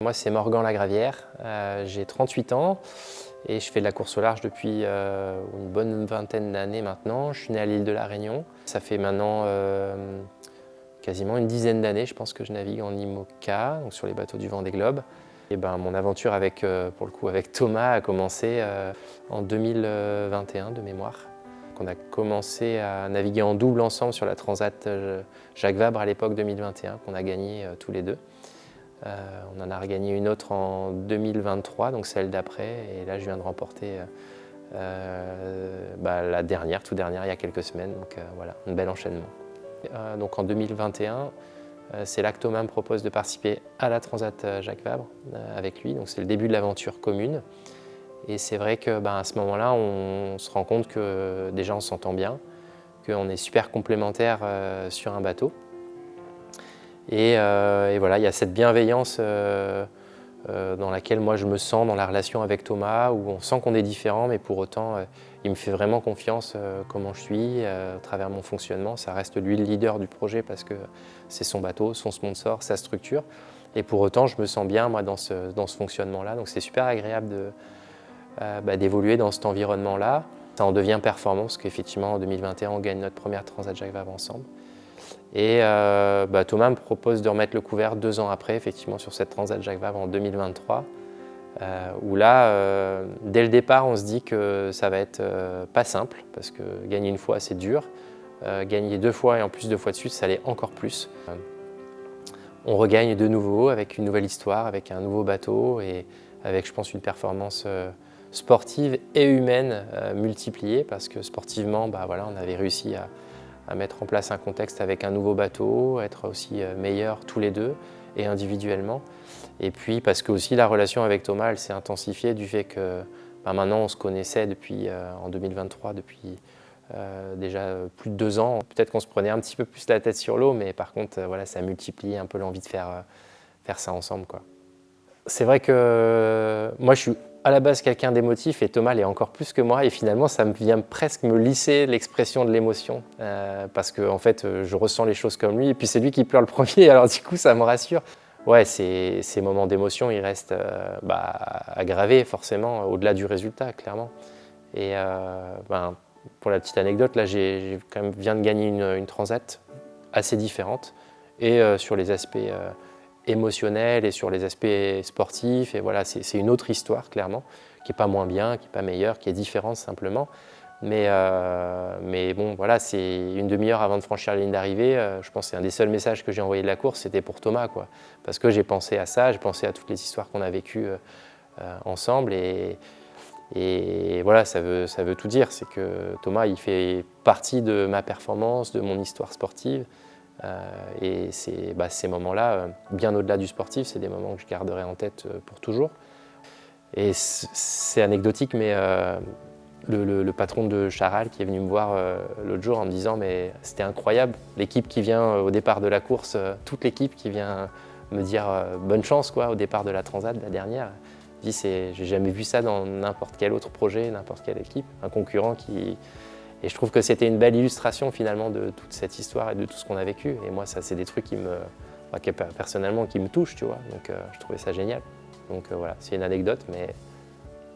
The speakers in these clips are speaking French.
Moi, c'est Morgan Lagravière, j'ai 38 ans et je fais de la course au large depuis une bonne vingtaine d'années maintenant. Je suis né à l'île de la Réunion. Ça fait maintenant quasiment une dizaine d'années, je pense, que je navigue en IMOCA, donc sur les bateaux du Vendée Globe. Et mon aventure avec, pour le coup, avec Thomas a commencé en 2021 de mémoire. On a commencé à naviguer en double ensemble sur la Transat Jacques Vabre à l'époque 2021, qu'on a gagné tous les deux. On en a regagné une autre en 2023, donc celle d'après, et là je viens de remporter la dernière, toute dernière, il y a quelques semaines, donc voilà, un bel enchaînement. Donc en 2021, c'est là que Thomas me propose de participer à la Transat Jacques Vabre avec lui, donc c'est le début de l'aventure commune. Et c'est vrai que à ce moment-là, on se rend compte que déjà on s'entend bien, qu'on est super complémentaires sur un bateau. Et voilà, il y a cette bienveillance dans laquelle moi je me sens dans la relation avec Thomas, où on sent qu'on est différents, mais pour autant, il me fait vraiment confiance comment je suis, à travers mon fonctionnement. Ça reste lui le leader du projet parce que c'est son bateau, son sponsor, sa structure. Et pour autant, je me sens bien moi dans ce fonctionnement-là. Donc c'est super agréable d'évoluer dans cet environnement-là. Ça en devient performant parce qu'effectivement, en 2021, on gagne notre première Transat Jacques Vabre ensemble. Et Thomas me propose de remettre le couvert 2 ans après, effectivement, sur cette Transat Jacques Vabre en 2023, où là, dès le départ, on se dit que ça va être pas simple, parce que gagner une fois, c'est dur. Gagner 2 fois et en plus 2 fois de suite, ça l'est encore plus. On regagne de nouveau avec une nouvelle histoire, avec un nouveau bateau et avec, je pense, une performance sportive et humaine multipliée, parce que sportivement, on avait réussi à mettre en place un contexte avec un nouveau bateau, être aussi meilleurs tous les deux et individuellement. Et puis parce que aussi la relation avec Thomas, elle s'est intensifiée du fait que maintenant on se connaissait depuis, en 2023, depuis déjà plus de 2 ans. Peut-être qu'on se prenait un petit peu plus la tête sur l'eau, mais par contre voilà, ça a multiplié un peu l'envie de faire ça ensemble, quoi. C'est vrai que moi je suis à la base quelqu'un d'émotif et Thomas l'est encore plus que moi, et finalement ça me vient presque me lisser l'expression de l'émotion parce que en fait je ressens les choses comme lui et puis c'est lui qui pleure le premier, alors du coup ça me rassure. Ouais, ces moments d'émotion ils restent aggravés forcément au-delà du résultat, clairement. Et pour la petite anecdote, là j'ai quand même viens de gagner une transat assez différente et sur les aspects émotionnel et sur les aspects sportifs, et voilà, c'est une autre histoire clairement, qui n'est pas moins bien, qui n'est pas meilleure, qui est différente simplement. Mais bon, voilà, c'est une demi-heure avant de franchir la ligne d'arrivée, je pense que c'est un des seuls messages que j'ai envoyé de la course, c'était pour Thomas, quoi. Parce que j'ai pensé à ça, j'ai pensé à toutes les histoires qu'on a vécues ensemble, et voilà, ça veut tout dire, c'est que Thomas, il fait partie de ma performance, de mon histoire sportive. Et ces moments-là, bien au-delà du sportif, c'est des moments que je garderai en tête pour toujours. Et c'est anecdotique, mais le patron de Charal qui est venu me voir l'autre jour en me disant « mais c'était incroyable, l'équipe qui vient au départ de la course, toute l'équipe qui vient me dire bonne chance quoi, au départ de la Transat, la dernière ». Il dit « j'ai jamais vu ça dans n'importe quel autre projet, n'importe quelle équipe, un concurrent qui… » Et je trouve que c'était une belle illustration finalement de toute cette histoire et de tout ce qu'on a vécu. Et moi, ça, c'est des trucs qui personnellement, qui me touchent, tu vois. Donc, je trouvais ça génial. Donc voilà, c'est une anecdote, mais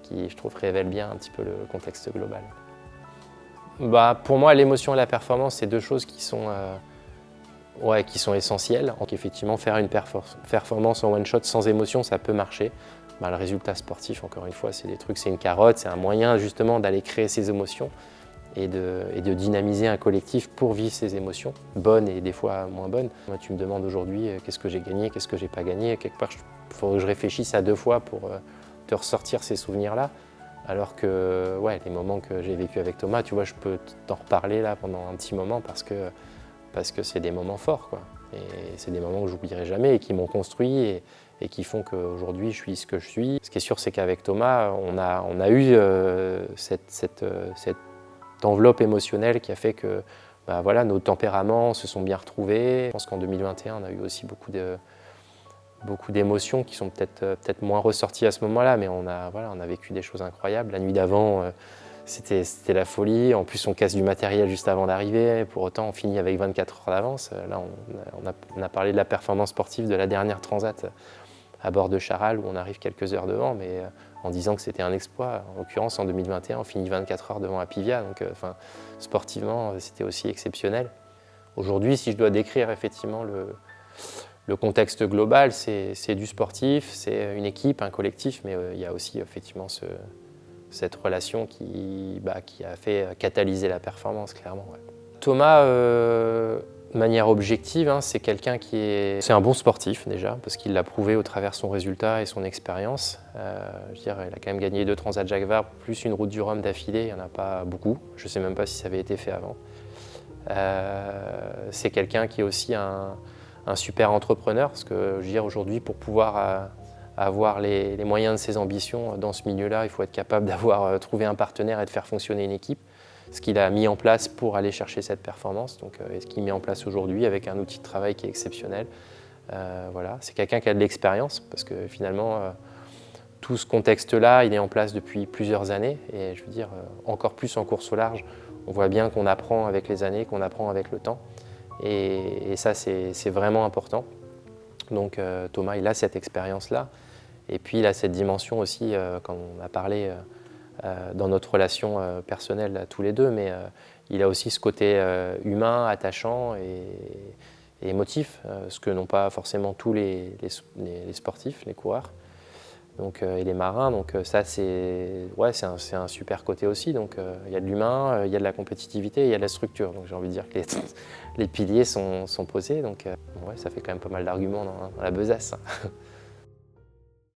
qui, je trouve, révèle bien un petit peu le contexte global. Pour moi, l'émotion et la performance, c'est 2 choses qui sont essentielles. Donc effectivement, faire une performance en one-shot sans émotion, ça peut marcher. Le résultat sportif, encore une fois, c'est des trucs, c'est une carotte, c'est un moyen justement d'aller créer ces émotions. Et de dynamiser un collectif pour vivre ces émotions, bonnes et des fois moins bonnes. Moi, tu me demandes aujourd'hui qu'est-ce que j'ai gagné, qu'est-ce que j'ai pas gagné. Quelque part, il faut que je réfléchisse à 2 fois pour te ressortir ces souvenirs-là. Alors que les moments que j'ai vécu avec Thomas, tu vois, je peux t'en reparler là pendant un petit moment parce que c'est des moments forts, quoi. Et c'est des moments que j'oublierai jamais et qui m'ont construit et qui font qu'aujourd'hui, je suis ce que je suis. Ce qui est sûr, c'est qu'avec Thomas, on a eu cette enveloppe émotionnelle qui a fait que nos tempéraments se sont bien retrouvés. Je pense qu'en 2021, on a eu aussi beaucoup d'émotions qui sont peut-être moins ressorties à ce moment-là, mais on a vécu des choses incroyables. La nuit d'avant, c'était la folie. En plus, on casse du matériel juste avant d'arriver. Pour autant, on finit avec 24 heures d'avance. Là, on a parlé de la performance sportive de la dernière Transat à bord de Charal où on arrive quelques heures devant, mais en disant que c'était un exploit. En l'occurrence, en 2021, on finit 24 heures devant Apivia, donc sportivement, c'était aussi exceptionnel. Aujourd'hui, si je dois décrire effectivement le contexte global, c'est du sportif, c'est une équipe, un collectif, mais il y a aussi effectivement cette relation qui a fait catalyser la performance, clairement. Ouais. Thomas, de manière objective, hein, c'est quelqu'un c'est un bon sportif déjà, parce qu'il l'a prouvé au travers de son résultat et son expérience. Je veux dire, il a quand même gagné 2 Transat Jacques Vabre, plus une route du Rhum d'affilée, il n'y en a pas beaucoup. Je ne sais même pas si ça avait été fait avant. C'est quelqu'un qui est aussi un super entrepreneur, parce que je veux dire, aujourd'hui, pour pouvoir avoir les moyens de ses ambitions dans ce milieu-là, il faut être capable d'avoir trouvé un partenaire et de faire fonctionner une équipe. Ce qu'il a mis en place pour aller chercher cette performance, donc, et ce qu'il met en place aujourd'hui avec un outil de travail qui est exceptionnel. Voilà. C'est quelqu'un qui a de l'expérience, parce que finalement, tout ce contexte-là, il est en place depuis plusieurs années, et je veux dire, encore plus en course au large, on voit bien qu'on apprend avec les années, qu'on apprend avec le temps, et ça, c'est vraiment important. Donc Thomas, il a cette expérience-là, et puis il a cette dimension aussi, quand on a parlé dans notre relation personnelle à tous les deux, mais il a aussi ce côté humain, attachant et émotif, ce que n'ont pas forcément tous les sportifs, les coureurs et les marins. Donc ça, c'est un super côté aussi. Donc il y a de l'humain, il y a de la compétitivité, il y a de la structure. Donc j'ai envie de dire que les piliers sont posés. Donc ouais, ça fait quand même pas mal d'arguments dans la besace.